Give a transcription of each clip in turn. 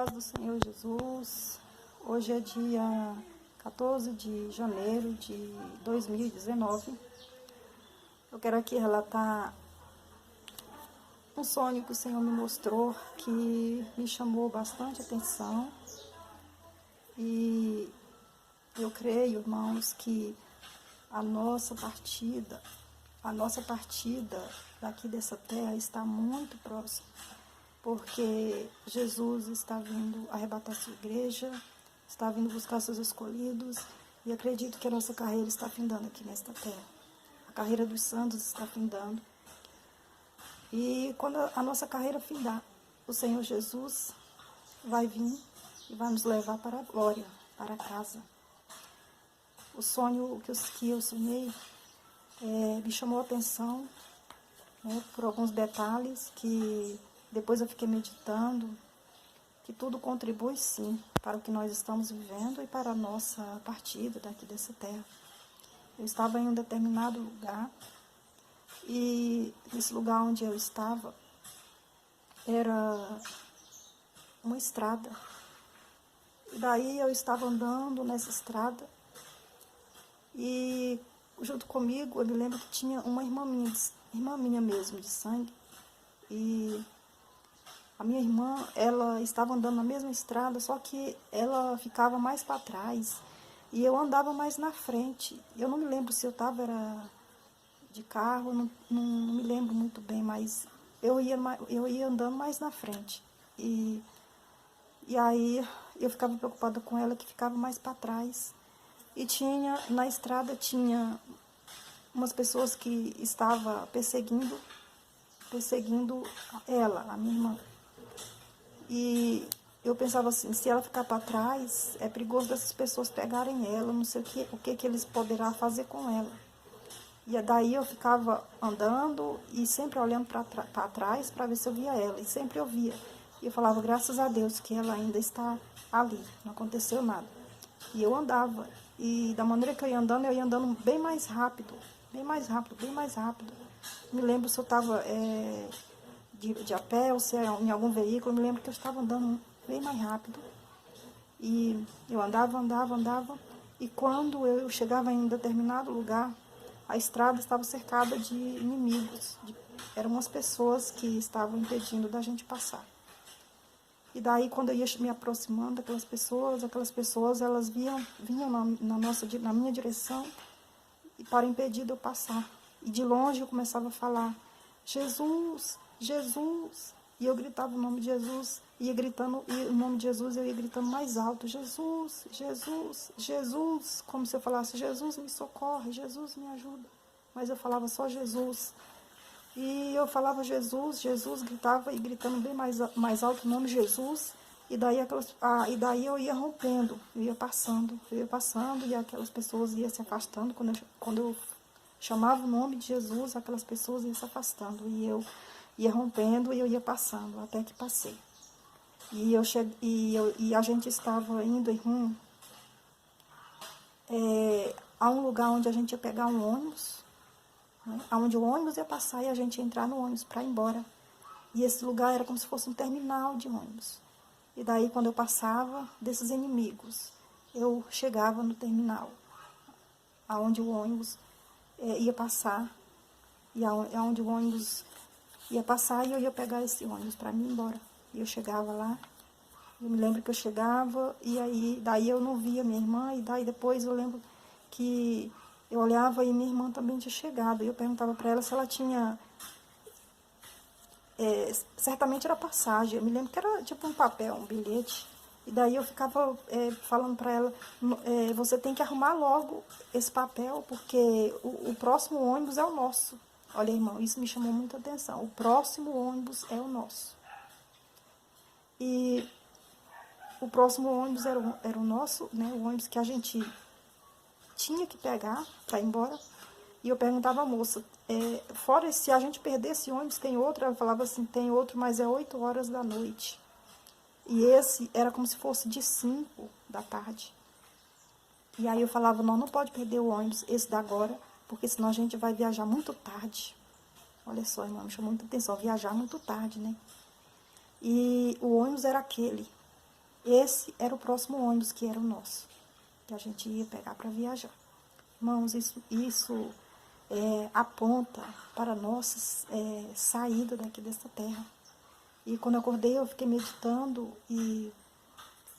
paz do Senhor Jesus. Hoje é dia 14 de janeiro de 2019. Eu quero aqui relatar um sonho que o Senhor me mostrou, que me chamou bastante atenção. E eu creio, irmãos, que a nossa partida daqui dessa terra está muito próxima, porque Jesus está vindo arrebatar sua igreja, está vindo buscar seus escolhidos, e acredito que a nossa carreira está findando aqui nesta terra. A carreira dos santos está findando. E quando a nossa carreira findar, o Senhor Jesus vai vir e vai nos levar para a glória, para casa. O sonho que eu sonhei me chamou a atenção, né, por alguns detalhes que depois eu fiquei meditando, que tudo contribui sim para o que nós estamos vivendo e para a nossa partida daqui dessa terra. Eu estava em um determinado lugar e nesse lugar onde eu estava era uma estrada. E daí eu estava andando nessa estrada e junto comigo eu me lembro que tinha uma irmã minha mesmo, de sangue. E a minha irmã, ela estava andando na mesma estrada, só que ela ficava mais para trás e eu andava mais na frente. Eu não me lembro se eu estava de carro, não me lembro muito bem, mas eu ia andando mais na frente. E aí eu ficava preocupada com ela, que ficava mais para trás. E na estrada tinha umas pessoas que estavam perseguindo ela, a minha irmã. E eu pensava assim, se ela ficar para trás, é perigoso dessas pessoas pegarem ela, não sei o que eles poderão fazer com ela. E daí eu ficava andando e sempre olhando para trás para ver se eu via ela, e sempre eu via. E eu falava, graças a Deus que ela ainda está ali, não aconteceu nada. E eu andava, e da maneira que eu ia andando bem mais rápido, bem mais rápido, bem mais rápido. Me lembro se eu estava de a pé ou se era em algum veículo, eu me lembro que eu estava andando bem mais rápido. E eu andava, e quando eu chegava em um determinado lugar, a estrada estava cercada de inimigos, eram umas pessoas que estavam impedindo da gente passar. E daí, quando eu ia me aproximando daquelas pessoas elas vinham na minha direção e para impedir de eu passar. E de longe eu começava a falar, Jesus, Jesus. E eu gritava o nome de Jesus, ia gritando, e o nome de Jesus eu ia gritando mais alto, Jesus, Jesus, Jesus, como se eu falasse, Jesus me socorre, Jesus me ajuda. Mas eu falava só Jesus. E eu falava Jesus, Jesus, gritava e gritando bem mais alto o nome Jesus. E daí eu ia rompendo, eu ia passando, e aquelas pessoas iam se afastando. Quando eu chamava o nome de Jesus, aquelas pessoas iam se afastando. E eu ia rompendo e eu ia passando, até que passei. E a gente estava indo em rumo a um lugar onde a gente ia pegar um ônibus, né, onde o ônibus ia passar e a gente ia entrar no ônibus para ir embora. E esse lugar era como se fosse um terminal de ônibus. E daí, quando eu passava desses inimigos, eu chegava no terminal, aonde o ônibus ia passar, e aonde o ônibus ia passar, e eu ia pegar esse ônibus para ir embora. E eu chegava lá, eu me lembro que eu chegava, e daí eu não via minha irmã, e daí depois eu lembro que eu olhava e minha irmã também tinha chegado, e eu perguntava para ela se ela tinha... certamente era passagem, eu me lembro que era tipo um papel, um bilhete, e daí eu ficava falando para ela, você tem que arrumar logo esse papel, porque o próximo ônibus é o nosso. Olha, irmão, isso me chamou muita atenção, o próximo ônibus é o nosso. E o próximo ônibus era o nosso, né, o ônibus que a gente tinha que pegar para ir embora. E eu perguntava à moça, fora se a gente perder esse ônibus, tem outro? Ela falava assim, tem outro, mas é 8 horas da noite. E esse era como se fosse de 5 da tarde. E aí eu falava, não pode perder o ônibus, esse da agora, porque senão a gente vai viajar muito tarde. Olha só, irmão, me chamou muita atenção, viajar muito tarde, né? E o ônibus era aquele. Esse era o próximo ônibus que era o nosso, que a gente ia pegar para viajar. Irmãos, isso aponta para a nossa saída daqui dessa terra. E quando eu acordei, eu fiquei meditando, e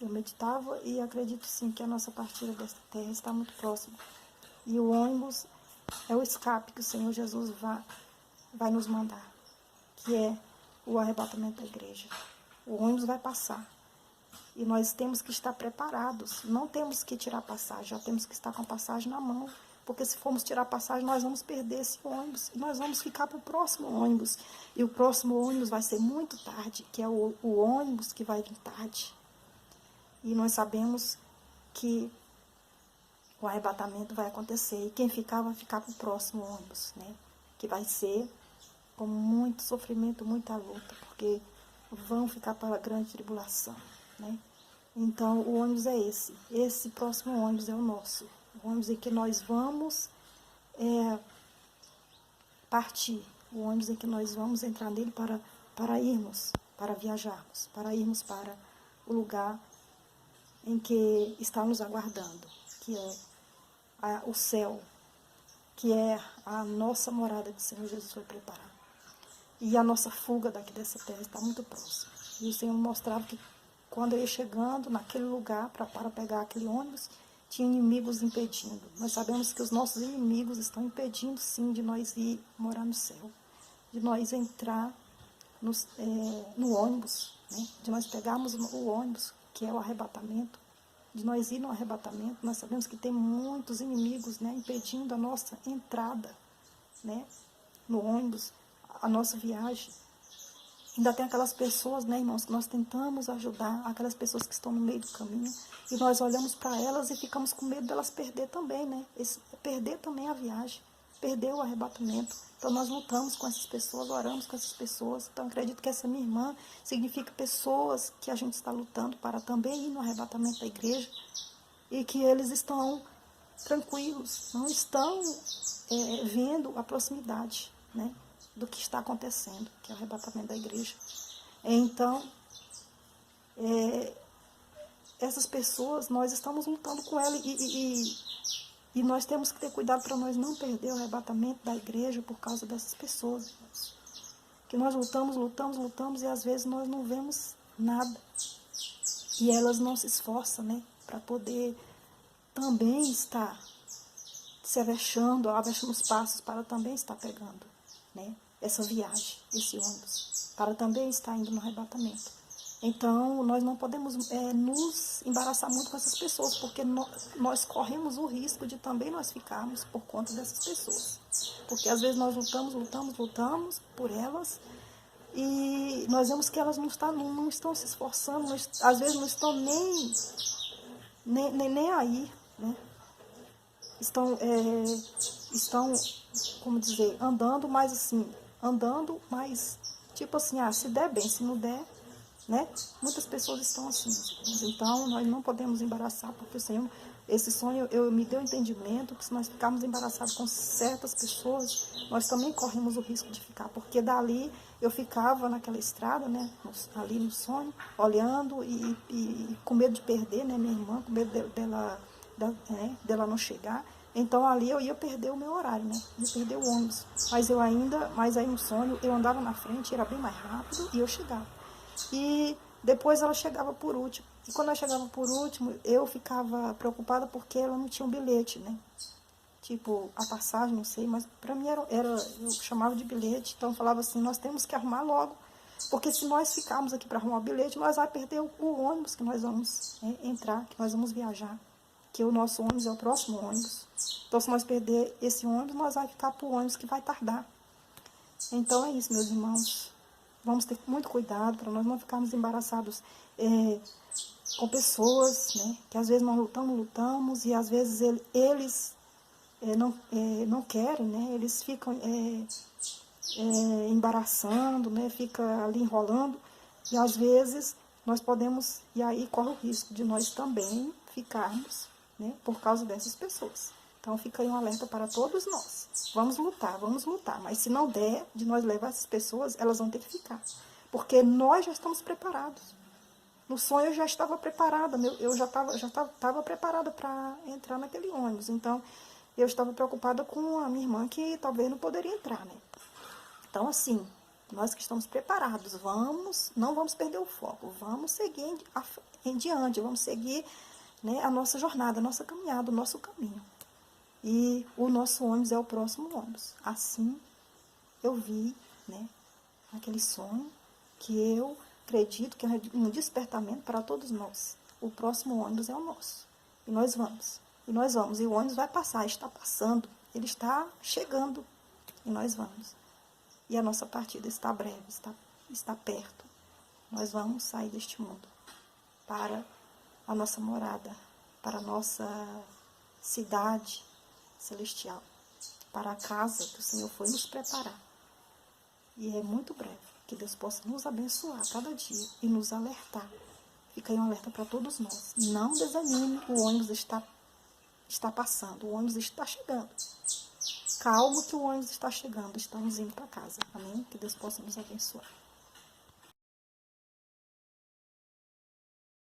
eu meditava e acredito sim que a nossa partida desta terra está muito próxima. E o ônibus é o escape que o Senhor Jesus vai nos mandar, que é o arrebatamento da igreja. O ônibus vai passar. E nós temos que estar preparados. Não temos que tirar passagem, já temos que estar com a passagem na mão. Porque se formos tirar passagem, nós vamos perder esse ônibus. E nós vamos ficar para o próximo ônibus. E o próximo ônibus vai ser muito tarde, que é o ônibus que vai vir tarde. E nós sabemos que o arrebatamento vai acontecer. E quem ficar, vai ficar para o próximo ônibus, né? Que vai ser com muito sofrimento, muita luta. Porque vão ficar para a grande tribulação, né? Então, o ônibus é esse. Esse próximo ônibus é o nosso. O ônibus em que nós vamos partir. O ônibus em que nós vamos entrar nele para irmos, para viajarmos, para irmos para o lugar em que está nos aguardando, que é o céu, que é a nossa morada que o Senhor Jesus foi preparar. E a nossa fuga daqui dessa terra está muito próxima. E o Senhor mostrava que quando eu ia chegando naquele lugar para pegar aquele ônibus, tinha inimigos impedindo. Nós sabemos que os nossos inimigos estão impedindo, sim, de nós ir morar no céu, de nós entrar no ônibus, né? De nós pegarmos o ônibus, que é o arrebatamento, de nós ir no arrebatamento. Nós sabemos que tem muitos inimigos, né, impedindo a nossa entrada, né, no ônibus, a nossa viagem. Ainda tem aquelas pessoas, né, irmãos, que nós tentamos ajudar, aquelas pessoas que estão no meio do caminho, e nós olhamos para elas e ficamos com medo delas perder também, né? Perder também a viagem, perder o arrebatamento. Então nós lutamos com essas pessoas, oramos com essas pessoas. Então acredito que essa minha irmã significa pessoas que a gente está lutando para também ir no arrebatamento da igreja, e que eles estão tranquilos, não estão vendo a proximidade, né, do que está acontecendo, que é o arrebatamento da igreja. Então, essas pessoas, nós estamos lutando com elas, e nós temos que ter cuidado para nós não perder o arrebatamento da igreja por causa dessas pessoas, irmãos. Que nós lutamos, e às vezes nós não vemos nada. E elas não se esforçam, né, para poder também estar se avexando os passos, para também estar pegando, né, essa viagem, esse ônibus, para também estar indo no arrebatamento. Então, nós não podemos nos embaraçar muito com essas pessoas, porque nós corremos o risco de também nós ficarmos por conta dessas pessoas. Porque às vezes nós lutamos por elas, e nós vemos que elas não estão se esforçando, às vezes não estão nem aí, né? Estão, como dizer, andando mais, tipo assim, se der bem, se não der, né? Muitas pessoas estão assim. Então, nós não podemos embaraçar, porque o Senhor, esse sonho, me deu entendimento que se nós ficarmos embaraçados com certas pessoas, nós também corremos o risco de ficar, porque dali eu ficava naquela estrada, né, ali no sonho, olhando e com medo de perder, né, minha irmã, com medo dela não chegar. Então ali eu ia perder o meu horário, né? Ia perder o ônibus. Mas aí no sonho eu andava na frente, era bem mais rápido, e eu chegava. E depois ela chegava por último. E quando ela chegava por último, eu ficava preocupada porque ela não tinha um bilhete, né? Tipo, a passagem, não sei, mas para mim eu chamava de bilhete. Então eu falava assim, nós temos que arrumar logo, porque se nós ficarmos aqui para arrumar o bilhete, nós vamos perder o ônibus que nós vamos entrar, que nós vamos viajar. Que o nosso ônibus é o próximo ônibus. Então, se nós perder esse ônibus, nós vamos ficar para o ônibus que vai tardar. Então, é isso, meus irmãos. Vamos ter muito cuidado para nós não ficarmos embaraçados com pessoas, né? Que às vezes nós lutamos, e às vezes eles não querem, né? Eles ficam embaraçando, né? Fica ali enrolando, e às vezes nós podemos, e aí corre o risco de nós também ficarmos, né, por causa dessas pessoas. Então fica aí um alerta para todos nós. Vamos lutar, mas se não der de nós levar essas pessoas, elas vão ter que ficar, porque nós já estamos preparados. No sonho eu já estava preparada, eu já estava preparada para entrar naquele ônibus. Então, eu estava preocupada com a minha irmã, que talvez não poderia entrar, né? Então, assim, nós que estamos preparados, não vamos perder o foco, vamos seguir em diante, vamos seguir, né, a nossa jornada, a nossa caminhada, o nosso caminho. E o nosso ônibus é o próximo ônibus. Assim, eu vi, né, aquele sonho que eu acredito que é um despertamento para todos nós. O próximo ônibus é o nosso. E nós vamos. E nós vamos. E o ônibus vai passar, está passando. Ele está chegando. E nós vamos. E a nossa partida está breve, está perto. Nós vamos sair deste mundo para a nossa morada, para a nossa cidade celestial, para a casa que o Senhor foi nos preparar. E é muito breve. Que Deus possa nos abençoar cada dia e nos alertar. Fica aí um alerta para todos nós. Não desanime, o ônibus está passando, o ônibus está chegando. Calma que o ônibus está chegando, estamos indo para casa. Amém? Que Deus possa nos abençoar.